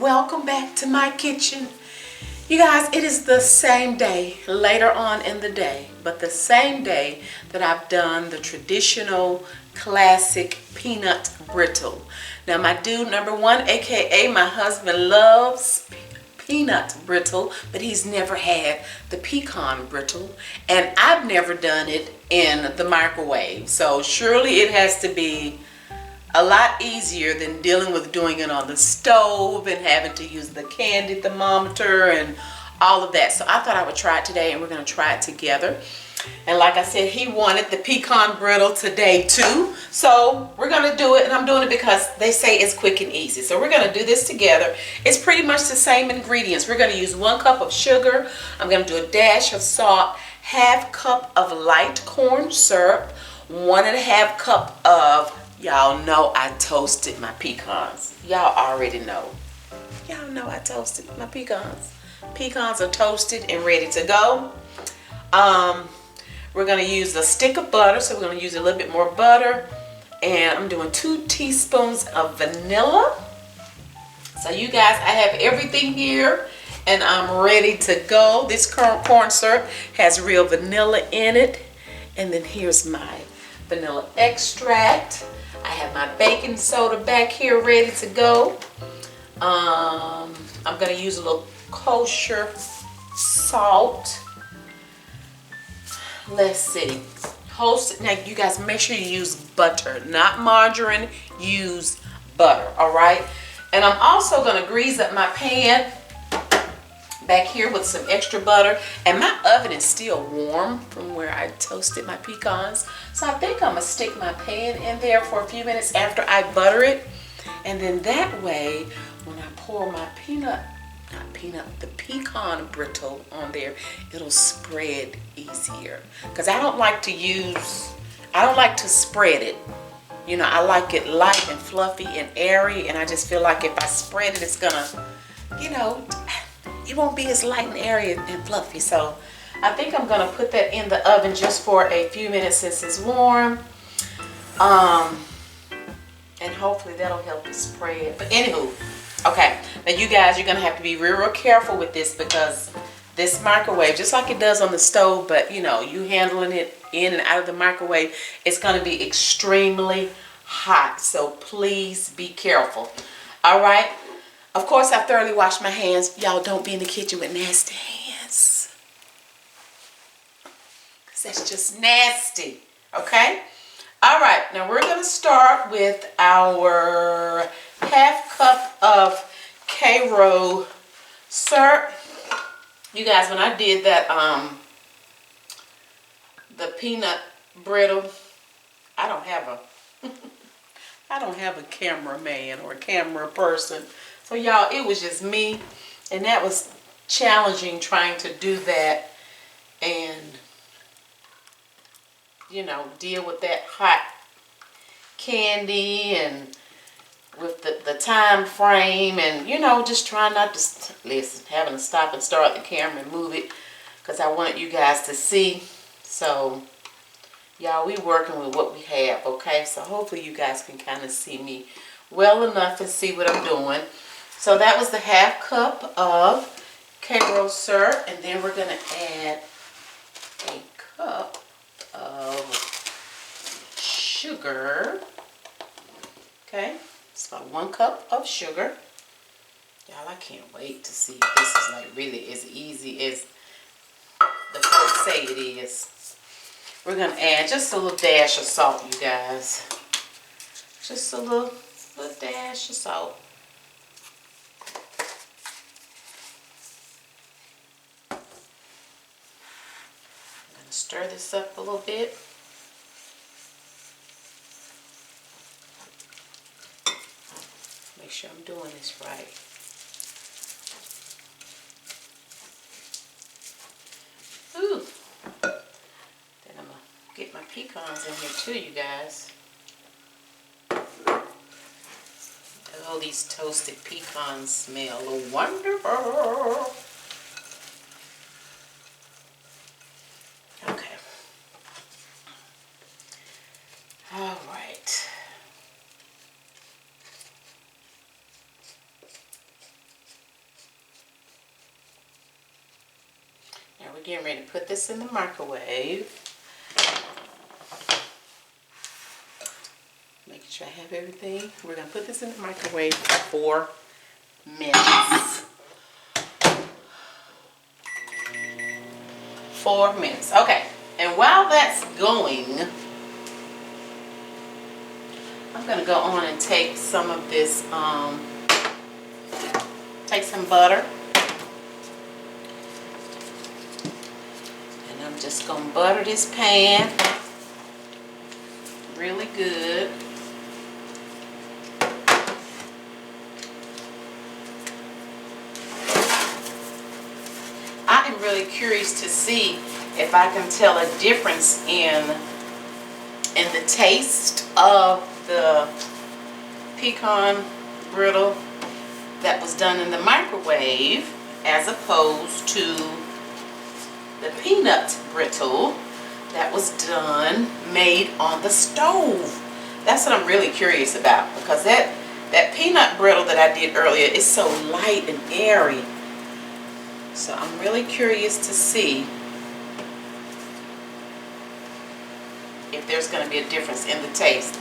Welcome back to my kitchen. You guys, it is the same day, later on in the day, but the same day that I've done the traditional classic peanut brittle. Now my dude number one, aka my husband, loves peanut brittle, but he's never had the pecan brittle, and I've never done it in the microwave. So surely it has to be a lot easier than dealing with doing it on the stove and having to use the candy thermometer and all of that. So I thought I would try it today, and we're going to try it together. And like I said, he wanted the pecan brittle today too. So we're going to do it, and I'm doing it because they say it's quick and easy. So we're going to do this together. It's pretty much the same ingredients. We're going to use 1 cup of sugar. I'm going to do a dash of salt, ½ cup of light corn syrup, 1½ cup of, y'all know I toasted my pecans. Y'all already know. Y'all know I toasted my pecans. Pecans are toasted and ready to go. We're going to use a stick of butter, so we're going to use a little bit more butter. And I'm doing 2 teaspoons of vanilla. So you guys, I have everything here, and I'm ready to go. This corn syrup has real vanilla in it. And then here's my vanilla extract. I have my baking soda back here ready to go. I'm going to use a little kosher salt. Let's see. Now you guys, make sure you use butter, not margarine. Use butter, all right? And I'm also going to grease up my pan back here with some extra butter. And my oven is still warm from where I toasted my pecans. So I think I'm going to stick my pan in there for a few minutes after I butter it. And then that way, when I pour my the pecan brittle on there, it'll spread easier. Because I don't like to spread it. You know, I like it light and fluffy and airy. And I just feel like if I spread it, it's going to, you know, it won't be as light and airy and fluffy. So I think I'm going to put that in the oven just for a few minutes since it's warm. And hopefully that'll help it spread. But anywho, okay. Now you guys, you're going to have to be real careful with this, because this microwave, just like it does on the stove, but you know, you handling it in and out of the microwave, it's going to be extremely hot. So please be careful. All right. Of course, I thoroughly washed my hands. Y'all don't be in the kitchen with nasty hands, because that's just nasty. Okay? All right. Now, we're going to start with our ½ cup of Karo syrup. You guys, when I did that, the peanut brittle, I don't have a cameraman or a camera person. So y'all, it was just me, and that was challenging trying to do that and, you know, deal with that hot candy and with the time frame, and, you know, just trying not to, listen, having to stop and start the camera and move it because I wanted you guys to see. So, y'all, we working with what we have, okay? So hopefully you guys can kind of see me well enough and see what I'm doing. So that was the ½ cup of Karo syrup, and then we're going to add a cup of sugar. Okay, it's about 1 cup of sugar. Y'all, I can't wait to see if this is like really as easy as the folks say it is. We're going to add just a little dash of salt, you guys. Just a little dash of salt. Stir this up a little bit. Make sure I'm doing this right. Ooh. Then I'm going to get my pecans in here too, you guys. Oh, these toasted pecans smell wonderful. All right. getting ready to put this in the microwave. Making sure I have everything. We're going to put this in the microwave for 4 minutes. 4 minutes. Okay. And while that's going, I'm going to go on and take some of this, take some butter. And I'm just going to butter this pan really good. I am really curious to see if I can tell a difference in the taste of the pecan brittle that was done in the microwave as opposed to the peanut brittle that was made on the stove. That's what I'm really curious about, because that peanut brittle that I did earlier is so light and airy. So I'm really curious to see if there's going to be a difference in the taste.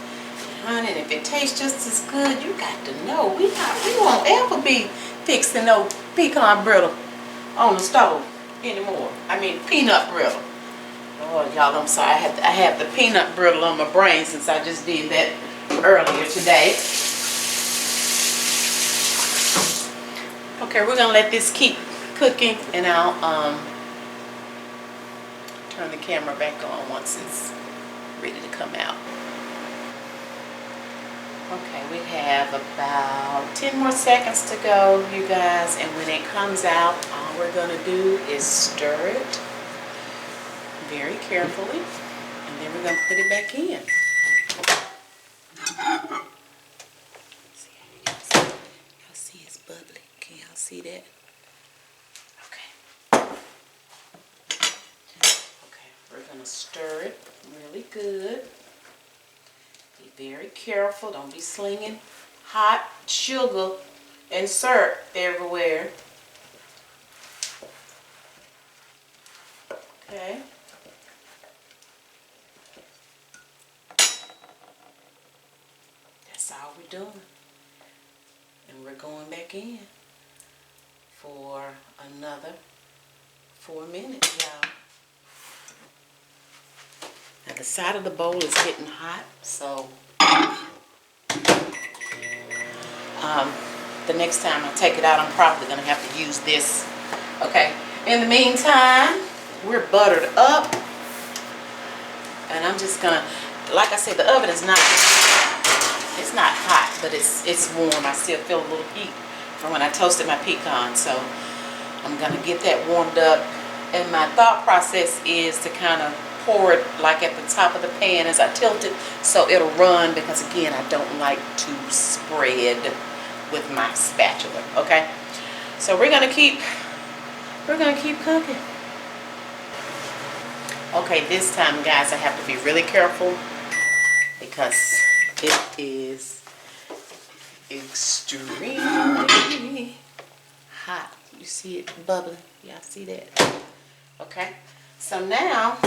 Honey, and if it tastes just as good, you got to know we won't ever be fixing no pecan brittle on the stove anymore. I mean peanut brittle. Oh y'all, I'm sorry. I have the peanut brittle on my brain since I just did that earlier today. Okay, we're gonna let this keep cooking, and I'll turn the camera back on once it's ready to come out. Okay, we have about 10 more seconds to go, you guys, and when it comes out, all we're going to do is stir it very carefully, and then we're going to put it back in. Y'all see it's bubbly. Can y'all see that? Okay. Okay, we're going to stir it really good. Be very careful. Don't be slinging hot sugar and syrup everywhere. Okay. That's all we're doing. And we're going back in for another 4 minutes, y'all. Now the side of the bowl is getting hot, so the next time I take it out, I'm probably going to have to use this. Okay. In the meantime, we're buttered up, and I'm just going to, like I said, the oven is not, it's not hot, but it's warm. I still feel a little heat from when I toasted my pecan, so I'm going to get that warmed up. And my thought process is to kind of pour it like at the top of the pan as I tilt it, so it'll run, because again, I don't like to spread with my spatula. Okay, so we're gonna keep cooking. Okay, this time, guys, I have to be really careful because it is extremely hot. You see it bubbling? Y'all see that? Okay, so now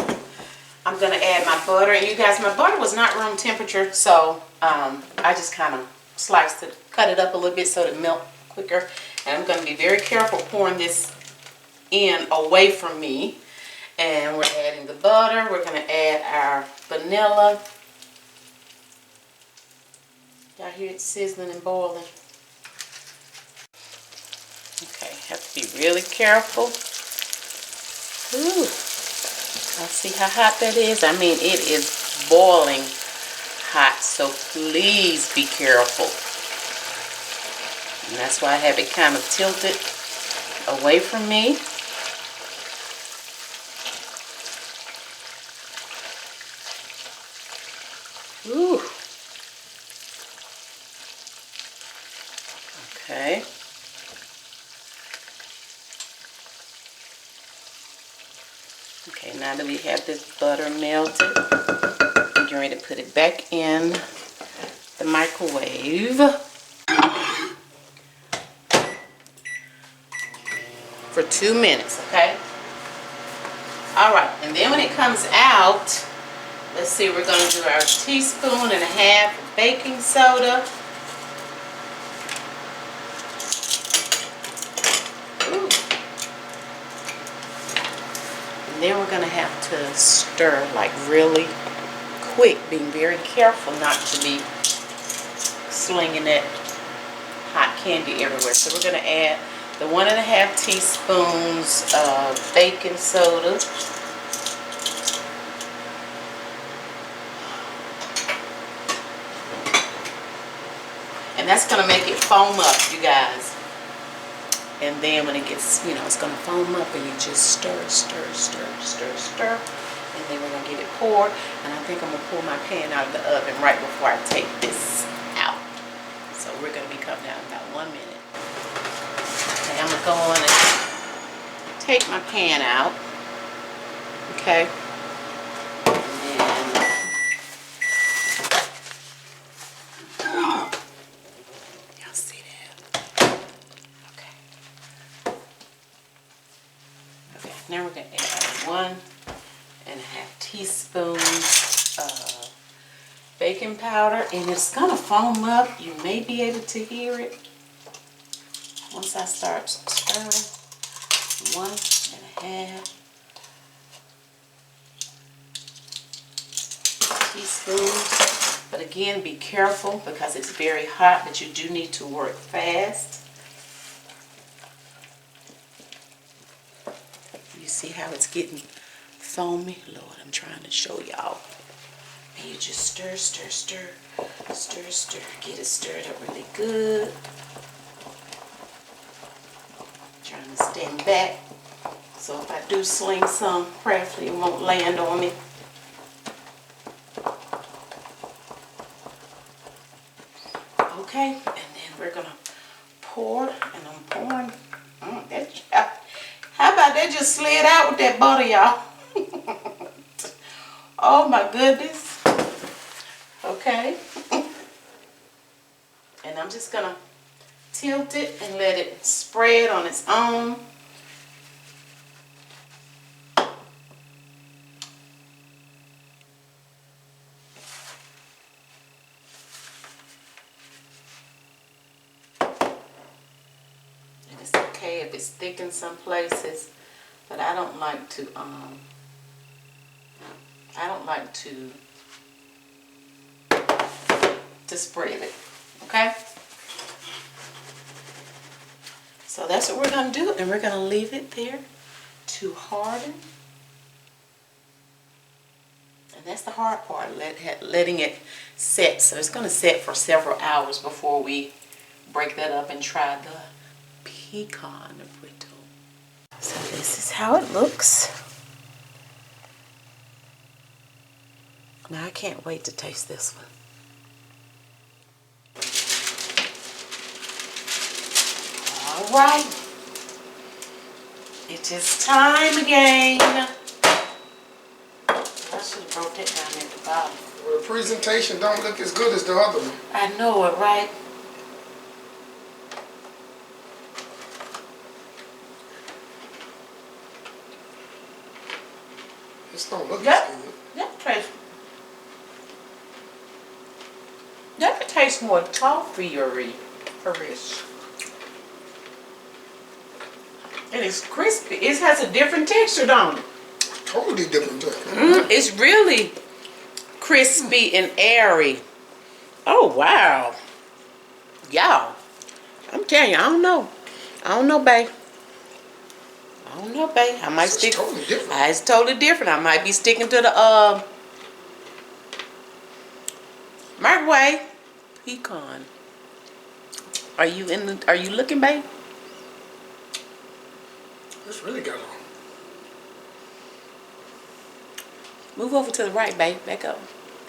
I'm going to add my butter. And you guys, my butter was not room temperature, so I just kind of sliced it, cut it up a little bit so it melt quicker. And I'm going to be very careful pouring this in away from me. And we're adding the butter. We're going to add our vanilla. Y'all hear it sizzling and boiling? Okay, have to be really careful. Ooh, I see how hot that is. I mean, it is boiling hot, so please be careful. And that's why I have it kind of tilted away from me. Ooh. Okay. Okay, now that we have this butter melted, I'm getting ready to put it back in the microwave for 2 minutes, okay? All right, and then when it comes out, let's see, we're going to do our 1.5 teaspoons of baking soda. Ooh. And then we're going to have to stir like really quick, being very careful not to be slinging that hot candy everywhere. So we're going to add the 1.5 teaspoons of baking soda. And that's going to make it foam up, you guys. And then when it gets, you know, it's going to foam up and you just stir, stir, stir, stir, stir. And then we're going to get it poured. And I think I'm going to pull my pan out of the oven right before I take this out. So we're going to be coming down in about 1 minute. Okay, I'm going to go on and take my pan out. Okay. Now we're going to add 1.5 teaspoons of baking powder, and it's going to foam up. You may be able to hear it once I start stirring. 1.5 teaspoons. But again, be careful because it's very hot, but you do need to work fast. You see how it's getting foamy? Lord, I'm trying to show y'all. And you just stir, stir, stir, stir, stir. Get it stirred up really good. Trying to stand back so if I do sling some, prayerfully it won't land on me. Okay, and then we're gonna pour, and I'm pouring. How about that just slid out with that butter, y'all? Oh my goodness. Okay. And I'm just gonna tilt it and let it spread on its own. If it's thick in some places, but I don't like to spread it. Okay, so that's what we're going to do, and we're going to leave it there to harden. And that's the hard part, letting it set. So it's going to set for several hours before we break that up and try the pecan brittle. So this is how it looks. Now I can't wait to taste this one. All right, it is time again. I should have broke that down at the bottom. Well, the presentation don't look as good as the other one. I know it, right? This don't look Yep. as good. That tastes more toffee-y. And it's crispy. It has a different texture, don't it? Totally different texture. It's really crispy and airy. Oh, wow. Y'all, I'm telling you, I don't know. I don't know, babe. I might stick. It's totally different. It's totally different. I might be sticking to the microwave pecan. Are you looking, babe? It's really got a... Move over to the right, babe. Back up.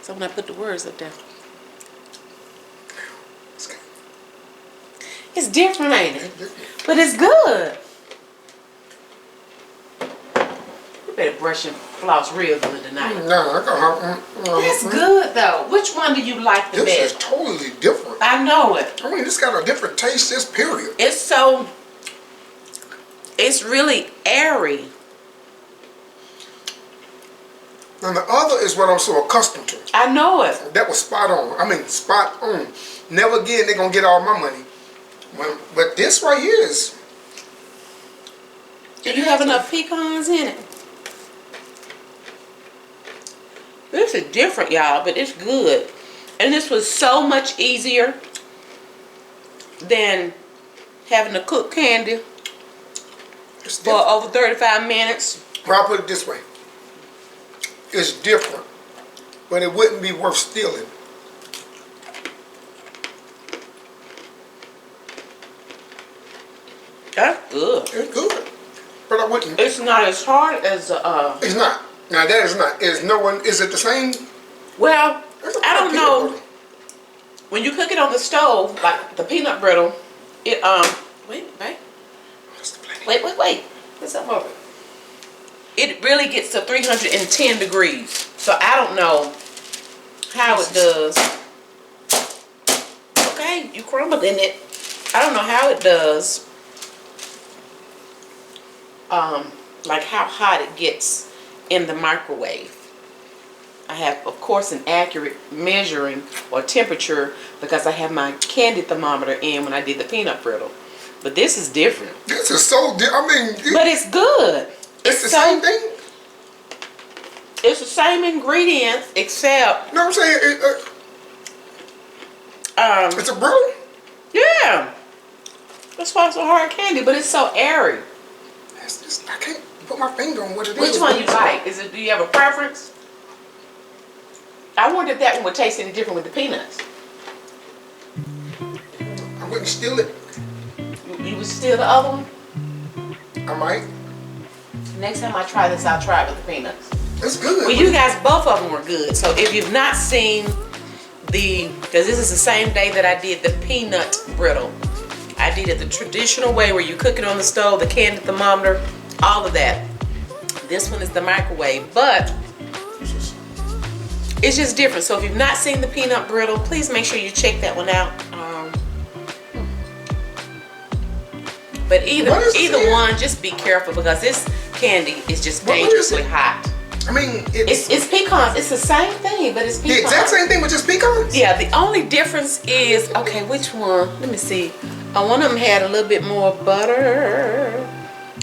So when I put the words up there. It's different, ain't it? But it's good. You better brush and floss real good tonight. No, I got... It's good, though. Which one do you like the best? This is totally different. I know it. I mean, it's got a different taste, this period. It's really airy. And the other is what I'm so accustomed to. I know it. That was spot on. I mean, spot on. Never again they're going to get all my money. But this right here is... Do you have enough pecans in it? This is different, y'all, but it's good. And this was so much easier than having to cook candy for over 35 minutes. Well, I'll put it this way. It's different, but it wouldn't be worth stealing. That's good. It's good, but I wouldn't. It's not as hard as It's not. Now that is not. Is no one? Is it the same? well, I don't know. When you cook it on the stove, like the peanut brittle, it wait. What's up over? It really gets to 310 degrees. So I don't know how it does. Okay, you crumbled in it. I don't know how it does. Like how hot it gets in the microwave. I have, of course, an accurate measuring or temperature because I have my candy thermometer in when I did the peanut brittle. But this is different. This is so. I mean. But it's good. It's the same thing. It's the same ingredients except. You know what I'm saying? It's a brittle. Yeah. That's why it's so hard candy, but it's so airy. That's just, I can't put my finger on what it is. Which one you like? Do you have a preference? I wonder if that one would taste any different with the peanuts. I wouldn't steal it. You would steal the other one? I might. Next time I try this, I'll try it with the peanuts. It's good. Well, you guys, both of them were good. So if you've not seen because this is the same day that I did the peanut brittle. I did it the traditional way where you cook it on the stove, the candy thermometer, all of that. This one is the microwave, but it's just different. So if you've not seen the peanut brittle, please make sure you check that one out. But either one, just be careful because this candy is just dangerously hot. I mean, it's pecans. It's the same thing, but it's pecans. The exact same thing with just pecans? Yeah, the only difference is, okay, which one? Let me see. One of them had a little bit more butter.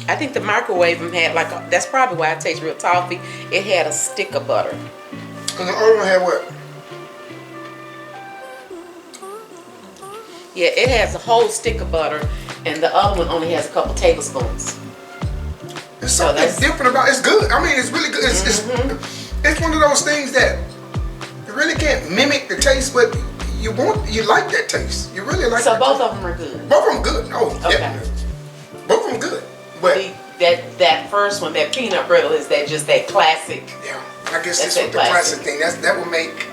I think the microwave them had that's probably why it tastes real toffee. It had a stick of butter. And the other one had what? Yeah, it has a whole stick of butter, and the other one only has a couple tablespoons. There's something different about it. It's good. I mean, it's really good. It's one of those things that you really can't mimic the taste, but you like that taste. You really like. So both of them are good. Both of them good. Oh, okay. Definitely. Both of them good. But that first one, that peanut brittle, is that classic. Yeah, I guess this was the classic thing. That would make.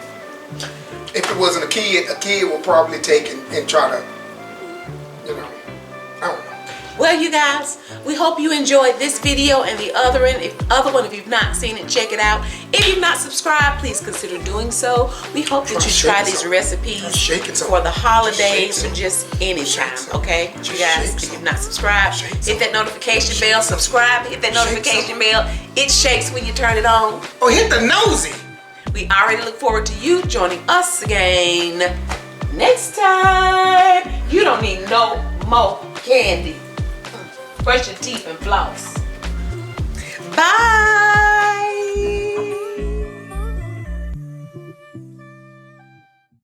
If it wasn't a kid would probably take and try to, I don't know. Well, you guys, we hope you enjoyed this video and the other one. If you've not seen it, check it out. If you've not subscribed, please consider doing so. We hope that you try these recipes for the holidays or just any time, okay? You guys, if you've not subscribed, hit that notification bell, subscribe, hit that notification bell. It shakes when you turn it on. Oh, hit the nosy. We already look forward to you joining us again next time. You don't need no more candy. Brush your teeth and floss.